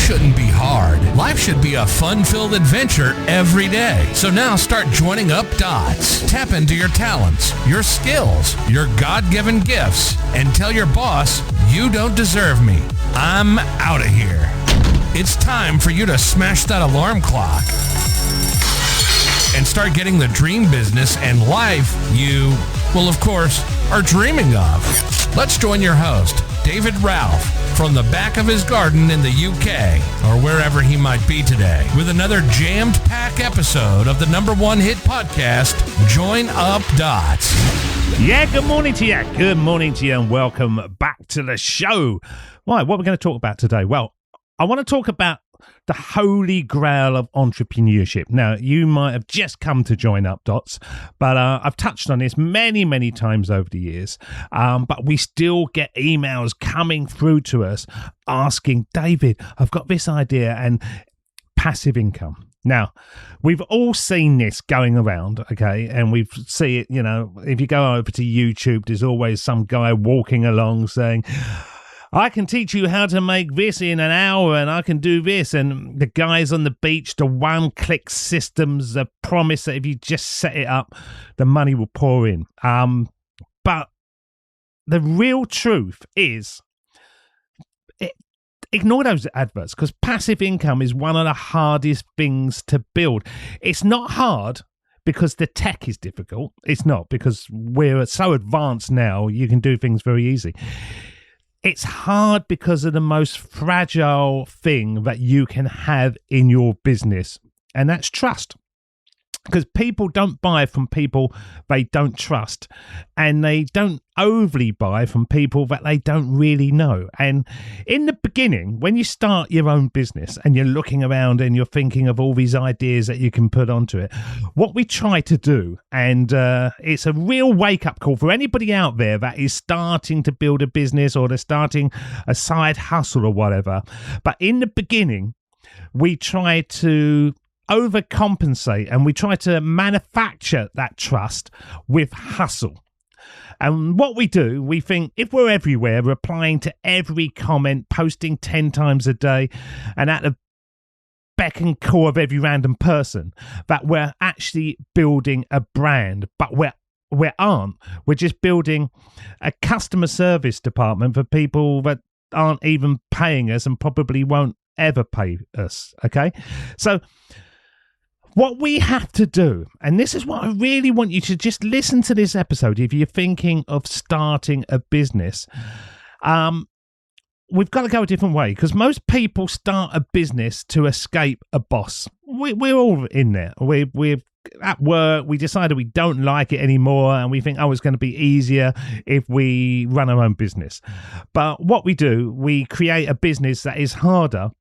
shouldn't be hard. Life should be a fun-filled adventure every day. So now start joining up dots. Tap into your talents, your skills, your God-given gifts, and tell your boss, you don't deserve me. I'm out of here. It's time for you to smash that alarm clock and start getting the dream business and life you, well, of course, are dreaming of. Let's join your host, David Ralph, from the back of his garden in the UK, or wherever he might be today, with another jammed-packed episode of the #1 hit podcast, Join Up Dots. Yeah, good morning to you. Good morning to you, and welcome back to the show. Right, what we're going to talk about today? Well, I want to talk about the holy grail of entrepreneurship. Now, you might have just come to Join Up Dots, but I've touched on this many, many times over the years. But we still get emails coming through to us asking, David, I've got this idea, and passive income. Now, we've all seen this going around, okay, and we see it, you know, if you go over to YouTube, there's always some guy walking along saying, I can teach you how to make this in an hour, and I can do this. And the guys on the beach, the one-click systems, the promise that if you just set it up, the money will pour in. But the real truth is, ignore those adverts, because passive income is one of the hardest things to build. It's not hard because the tech is difficult. It's not, because we're so advanced now, you can do things very easy. It's hard because of the most fragile thing that you can have in your business, and that's trust. Because people don't buy from people they don't trust, and they don't overly buy from people that they don't really know. And in the beginning, when you start your own business and you're looking around and you're thinking of all these ideas that you can put onto it, what we try to do, and it's a real wake-up call for anybody out there that is starting to build a business, or they're starting a side hustle or whatever. But in the beginning, we try to overcompensate, and we try to manufacture that trust with hustle. And what we do, we think if we're everywhere, replying to every comment, posting 10 times a day, and at the beck and call of every random person, that we're actually building a brand. But we aren't. We're just building a customer service department for people that aren't even paying us and probably won't ever pay us. Okay? So what we have to do, and this is what I really want you to just listen to this episode if you're thinking of starting a business, we've got to go a different way, because most people start a business to escape a boss. We're all in there. We're at work, we decided we don't like it anymore, and we think, oh, it's going to be easier if we run our own business. But what we do, we create a business that is harder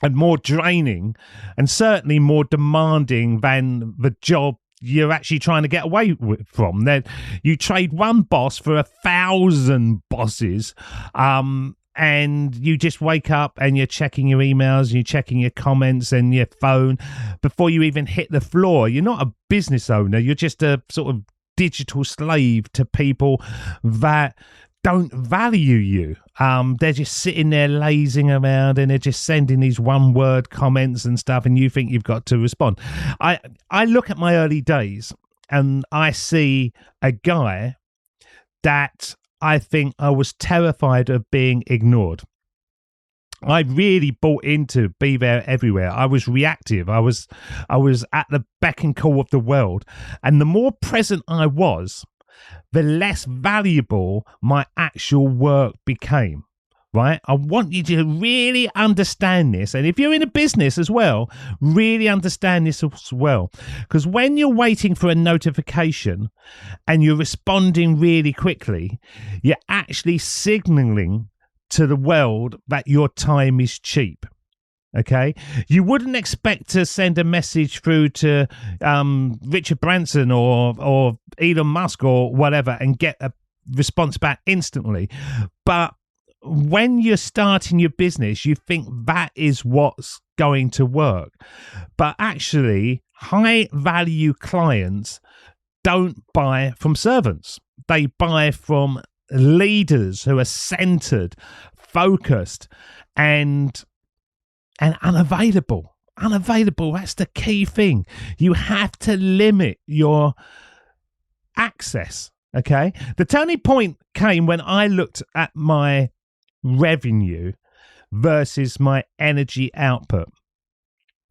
and more draining, and certainly more demanding than the job you're actually trying to get away from. Then you trade one boss for 1,000 bosses, and you just wake up and you're checking your emails, you're checking your comments and your phone before you even hit the floor. You're not a business owner. You're just a sort of digital slave to people that don't value you. They're just sitting there lazing around, and they're just sending these one-word comments and stuff, and you think you've got to respond. I look at my early days, and I see a guy that I think I was terrified of being ignored. I really bought into be there everywhere. I was reactive. I was at the beck and call of the world, and the more present I was, the less valuable my actual work became, right? I want you to really understand this. And if you're in a business as well, really understand this as well. Because when you're waiting for a notification and you're responding really quickly, you're actually signaling to the world that your time is cheap. Okay, you wouldn't expect to send a message through to Richard Branson or Elon Musk or whatever and get a response back instantly. But when you're starting your business, you think that is what's going to work. But actually, high value clients don't buy from servants. They buy from leaders who are centered, focused, and and unavailable. Unavailable, that's the key thing. You have to limit your access, okay? The turning point came when I looked at my revenue versus my energy output.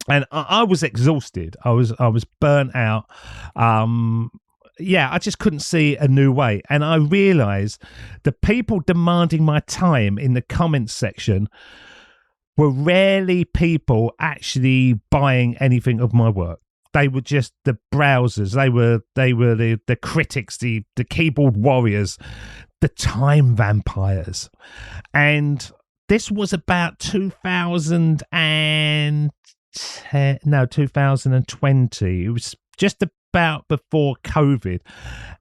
And I was exhausted. I was burnt out. I just couldn't see a new way. And I realized the people demanding my time in the comments section were rarely people actually buying anything of my work. They were just the browsers. They were the critics, the keyboard warriors, the time vampires. And this was about 2020. It was just about before COVID.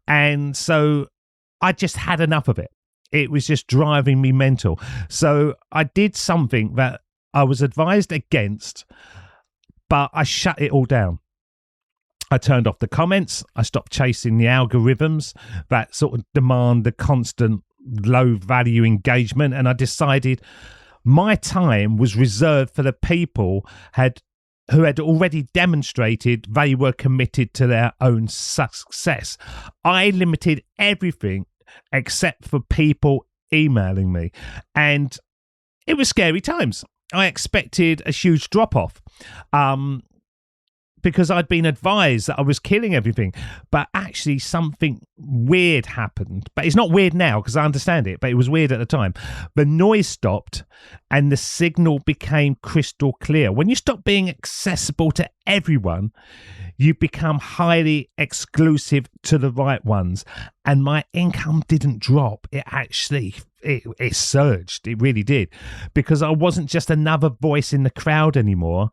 And so I just had enough of it. It was just driving me mental. So I did something that I was advised against, but I shut it all down. I turned off the comments. I stopped chasing the algorithms that sort of demand the constant low value engagement. And I decided my time was reserved for the people who had already demonstrated they were committed to their own success. I limited everything except for people emailing me. And it was scary times. I expected a huge drop-off because I'd been advised that I was killing everything. But actually something weird happened. But it's not weird now because I understand it, but it was weird at the time. The noise stopped and the signal became crystal clear. When you stop being accessible to everyone, you become highly exclusive to the right ones. And my income didn't drop. It actually it surged. It really did. Because I wasn't just another voice in the crowd anymore.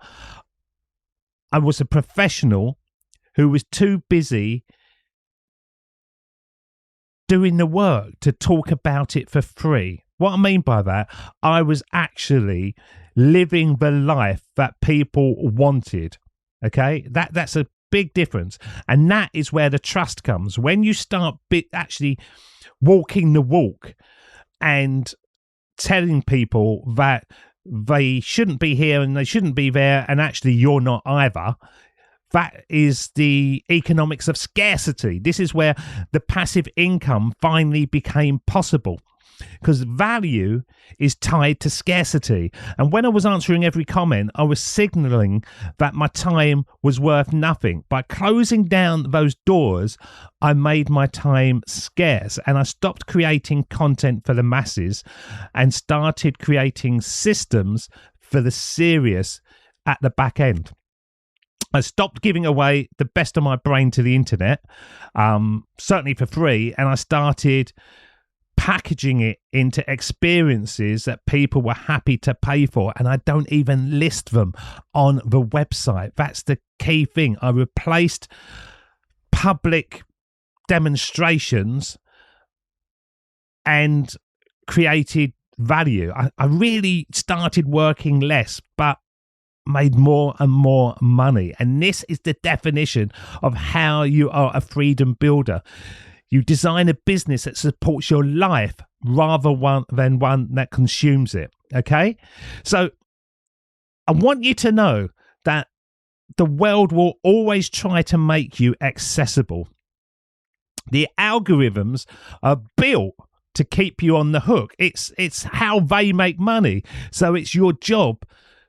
I was a professional who was too busy doing the work to talk about it for free. What I mean by that, I was actually living the life that people wanted. Okay, that's a big difference. And that is where the trust comes. When you start actually walking the walk and telling people that they shouldn't be here and they shouldn't be there, and actually you're not either. That is the economics of scarcity. This is where the passive income finally became possible, because value is tied to scarcity. And when I was answering every comment, I was signaling that my time was worth nothing. By closing down those doors, I made my time scarce, and I stopped creating content for the masses and started creating systems for the serious at the back end. I stopped giving away the best of my brain to the internet, certainly for free, and I started packaging it into experiences that people were happy to pay for, and I don't even list them on the website. That's the key thing. I replaced public demonstrations and created value. I really started working less, but made more and more money. And this is the definition of how you are a freedom builder. You design a business that supports your life rather than one that consumes it. Okay? So I want you to know that the world will always try to make you accessible. The algorithms are built to keep you on the hook. It's how they make money. So it's your job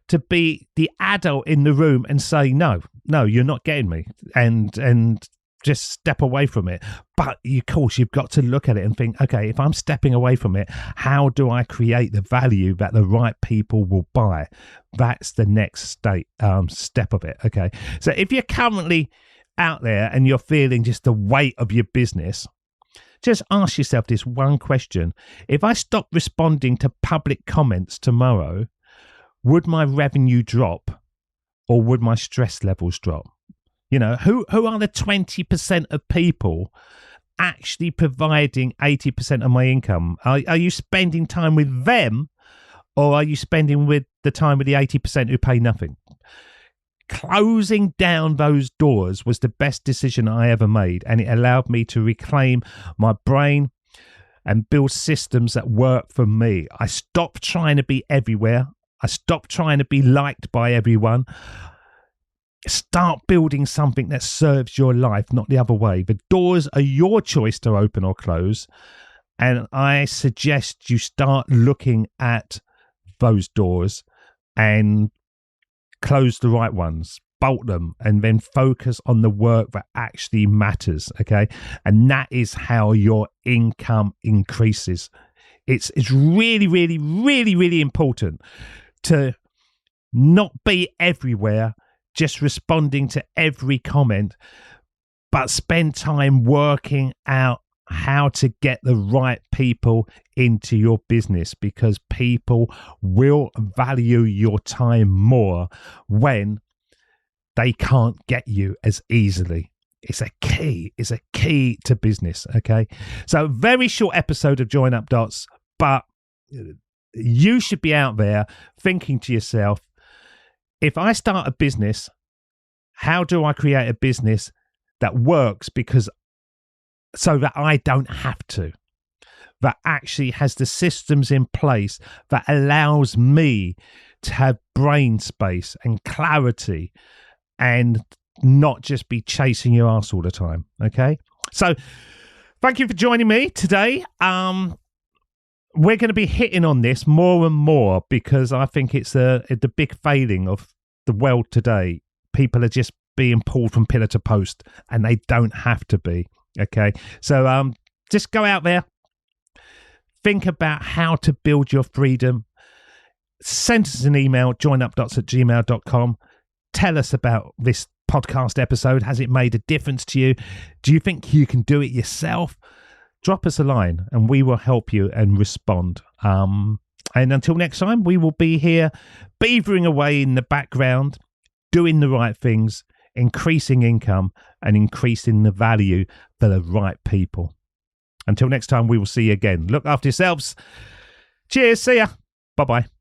to be the adult in the room and say, no, you're not getting me. And just step away from it. But of course, you've got to look at it and think, okay, if I'm stepping away from it, how do I create the value that the right people will buy? That's the next step of it. Okay. So if you're currently out there and you're feeling just the weight of your business, just ask yourself this one question. If I stop responding to public comments tomorrow, would my revenue drop or would my stress levels drop? You know, who are the 20% of people actually providing 80% of my income? Are you spending time with them, or are you spending with the time with the 80% who pay nothing? Closing down those doors was the best decision I ever made, and it allowed me to reclaim my brain and build systems that work for me. I stopped trying to be everywhere. I stopped trying to be liked by everyone. Start building something that serves your life, not the other way. The doors are your choice to open or close. And I suggest you start looking at those doors and close the right ones, bolt them, and then focus on the work that actually matters. Okay. And that is how your income increases. It's really, really, really, really important to not be everywhere, just responding to every comment, but spend time working out how to get the right people into your business, because people will value your time more when they can't get you as easily. It's a key to business. Okay. So very short episode of Join Up Dots, but you should be out there thinking to yourself, if I start a business, how do I create a business that works so that I don't have to, that actually has the systems in place that allows me to have brain space and clarity and not just be chasing your ass all the time. Okay. So thank you for joining me today. We're going to be hitting on this more and more because I think it's the big failing of the world today. People are just being pulled from pillar to post, and they don't have to be. Okay. So just go out there, think about how to build your freedom. Send us an email, joinupdots@gmail.com. Tell us about this podcast episode. Has it made a difference to you? Do you think you can do it yourself? Drop us a line and we will help you and respond. And until next time, we will be here beavering away in the background, doing the right things, increasing income and increasing the value for the right people. Until next time, we will see you again. Look after yourselves. Cheers. See ya. Bye-bye.